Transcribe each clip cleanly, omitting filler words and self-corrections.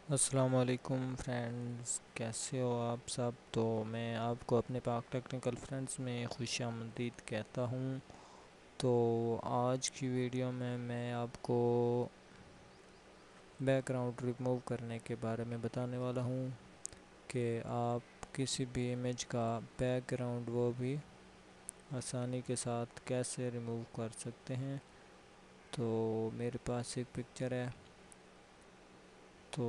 السلام علیکم فرینڈز، کیسے ہو آپ سب؟ تو میں آپ کو اپنے پاک ٹیکنیکل فرینڈز میں خوش آمدید کہتا ہوں۔ تو آج کی ویڈیو میں آپ کو بیک گراؤنڈ ریموو کرنے کے بارے میں بتانے والا ہوں کہ آپ کسی بھی امیج کا بیک گراؤنڈ وہ بھی آسانی کے ساتھ کیسے ریموو کر سکتے ہیں۔ تو میرے پاس ایک پکچر ہے، تو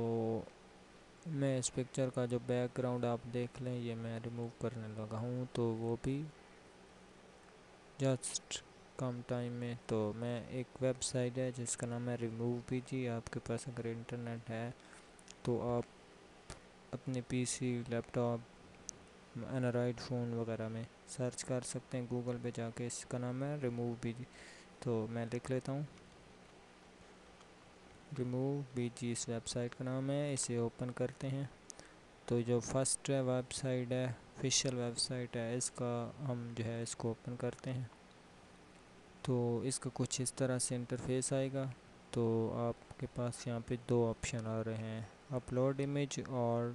میں اس پکچر کا جو بیک گراؤنڈ آپ دیکھ لیں یہ میں ریموو کرنے لگا ہوں، تو وہ بھی جسٹ کم ٹائم میں۔ تو میں ایک ویب سائٹ ہے جس کا نام ہے ریموو پی جی۔ آپ کے پاس اگر انٹرنیٹ ہے تو آپ اپنے پی سی، لیپ ٹاپ، اینڈرائڈ فون وغیرہ میں سرچ کر سکتے ہیں گوگل پہ جا کے، اس کا نام ہے ریموو پی جی۔ تو میں لکھ لیتا ہوں ریموو پی جی، اس ویب سائٹ کا نام ہے۔ اسے اوپن کرتے ہیں تو جو فرسٹ ویب سائٹ ہے، آفیشیل ویب سائٹ ہے، اس کا ہم جو ہے اس کو اوپن کرتے ہیں تو اس کا کچھ اس طرح سے انٹرفیس آئے گا۔ تو آپ کے پاس یہاں پہ دو آپشن آ رہے ہیں، اپلوڈ امیج اور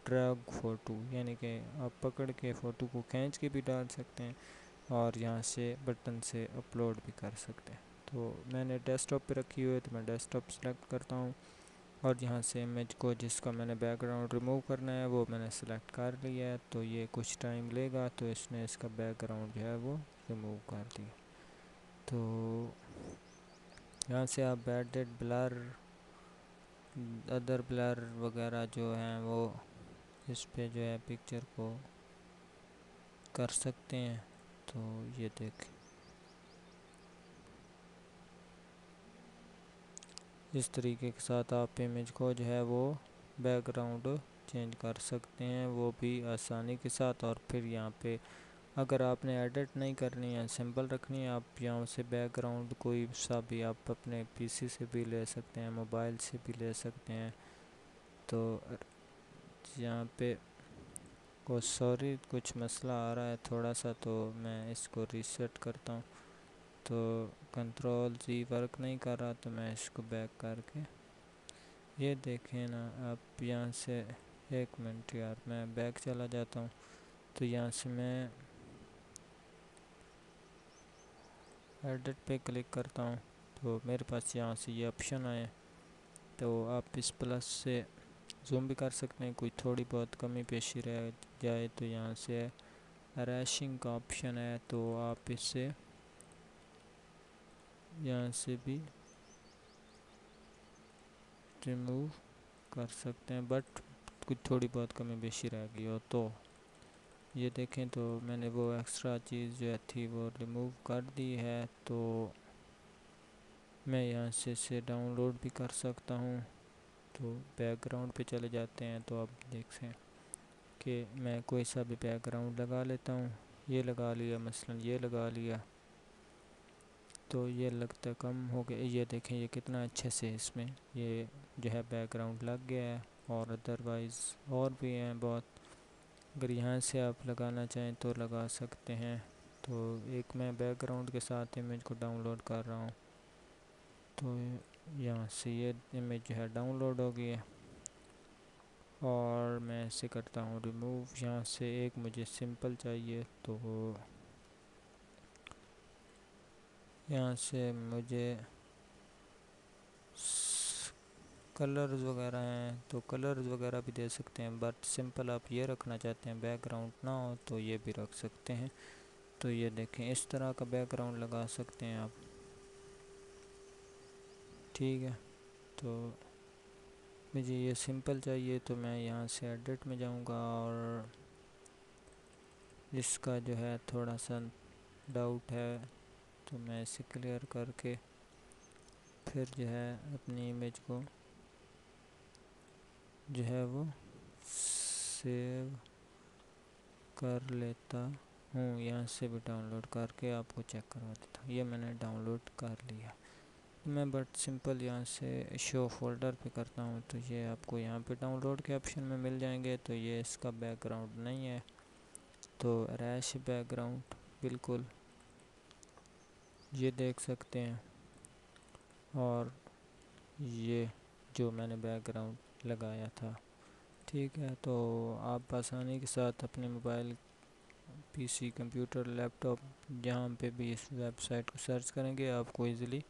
ڈریگ فوٹو، یعنی کہ آپ پکڑ کے فوٹو کو کھینچ کے بھی ڈال سکتے ہیں اور یہاں سے بٹن سے اپلوڈ بھی کر سکتے ہیں۔ تو میں نے ڈیسک ٹاپ پہ رکھی ہوئی ہے تو میں ڈیسک ٹاپ سلیکٹ کرتا ہوں اور یہاں سے امیج کو جس کا میں نے بیک گراؤنڈ ریموو کرنا ہے وہ میں نے سلیکٹ کر لیا ہے۔ تو یہ کچھ ٹائم لے گا، تو اس نے اس کا بیک گراؤنڈ جو ہے وہ ریموو کر دیا۔ تو یہاں سے آپ ایڈٹ بلر، ادر بلر وغیرہ جو ہیں وہ اس پہ جو ہے پکچر کو کر سکتے ہیں۔ تو یہ دیکھیں، اس طریقے کے ساتھ آپ امیج کو جو ہے وہ بیک گراؤنڈ چینج کر سکتے ہیں، وہ بھی آسانی کے ساتھ۔ اور پھر یہاں پہ اگر آپ نے ایڈٹ نہیں کرنی ہے، سمپل رکھنی ہے، آپ یہاں سے بیک گراؤنڈ کوئی سا بھی آپ اپنے پی سی سے بھی لے سکتے ہیں، موبائل سے بھی لے سکتے ہیں۔ تو یہاں پہ سوری کچھ مسئلہ آ رہا ہے تھوڑا سا، تو میں اس کو ریسیٹ کرتا ہوں۔ تو کنٹرول زی ورک نہیں کر رہا، تو میں اس کو بیک کر کے یہ دیکھیں نا، آپ یہاں سے ایک منٹ یار، میں بیک چلا جاتا ہوں۔ تو یہاں سے میں ایڈٹ پہ کلک کرتا ہوں تو میرے پاس یہاں سے یہ آپشن آئے، تو آپ اس پلس سے زوم بھی کر سکتے ہیں، کوئی تھوڑی بہت کمی پیشی رہ جائے تو یہاں سے ریشنگ کا آپشن ہے، تو آپ اس سے یہاں سے بھی ریموو کر سکتے ہیں، بٹ کچھ تھوڑی بہت کمی بیشی رہ گئی ہو تو یہ دیکھیں۔ تو میں نے وہ ایکسٹرا چیز جو تھی وہ ریموو کر دی ہے، تو میں یہاں سے اسے ڈاؤن لوڈ بھی کر سکتا ہوں۔ تو بیک گراؤنڈ پہ چلے جاتے ہیں تو آپ دیکھ سیں کہ میں کوئی سا بھی بیک گراؤنڈ لگا لیتا ہوں، یہ لگا لیا، مثلا یہ لگا لیا، تو یہ لگتا کم ہو گیا۔ یہ دیکھیں یہ کتنا اچھے سے اس میں یہ جو ہے بیک گراؤنڈ لگ گیا ہے، اور ادروائز اور بھی ہیں بہت، اگر یہاں سے آپ لگانا چاہیں تو لگا سکتے ہیں۔ تو ایک میں بیک گراؤنڈ کے ساتھ امیج کو ڈاؤن لوڈ کر رہا ہوں، تو یہاں سے یہ امیج جو ہے ڈاؤن لوڈ ہو گئی ہے، اور میں اسے کرتا ہوں ریموو۔ یہاں سے ایک مجھے سمپل چاہیے، تو یہاں سے مجھے کلرز وغیرہ ہیں تو کلرز وغیرہ بھی دے سکتے ہیں، بٹ سمپل آپ یہ رکھنا چاہتے ہیں بیک گراؤنڈ نہ ہو تو یہ بھی رکھ سکتے ہیں۔ تو یہ دیکھیں اس طرح کا بیک گراؤنڈ لگا سکتے ہیں آپ، ٹھیک ہے۔ تو مجھے یہ سمپل چاہیے، تو میں یہاں سے ایڈٹ میں جاؤں گا، اور اس کا جو ہے تھوڑا سا ڈاؤٹ ہے تو میں اسے کلیئر کر کے پھر جو ہے اپنی امیج کو جو ہے وہ سیو کر لیتا ہوں۔ یہاں سے بھی ڈاؤن لوڈ کر کے آپ کو چیک کروا دیتا ہوں، یہ میں نے ڈاؤن لوڈ کر لیا۔ میں بٹ سمپل یہاں سے شو فولڈر پہ کرتا ہوں، تو یہ آپ کو یہاں پہ ڈاؤن لوڈ کے آپشن میں مل جائیں گے۔ تو یہ اس کا بیک گراؤنڈ نہیں ہے، تو ریش بیک گراؤنڈ بالکل یہ دیکھ سکتے ہیں، اور یہ جو میں نے بیک گراؤنڈ لگایا تھا۔ ٹھیک ہے، تو آپ آسانی کے ساتھ اپنے موبائل، پی سی، کمپیوٹر، لیپ ٹاپ جہاں پہ بھی اس ویب سائٹ کو سرچ کریں گے آپ کو ایزیلی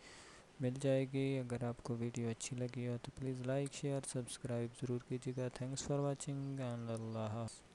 مل جائے گی۔ اگر آپ کو ویڈیو اچھی لگی ہو تو پلیز لائک، شیئر، سبسکرائب ضرور کیجیے گا۔ تھینکس فار واچنگ اینڈ اللہ حافظ۔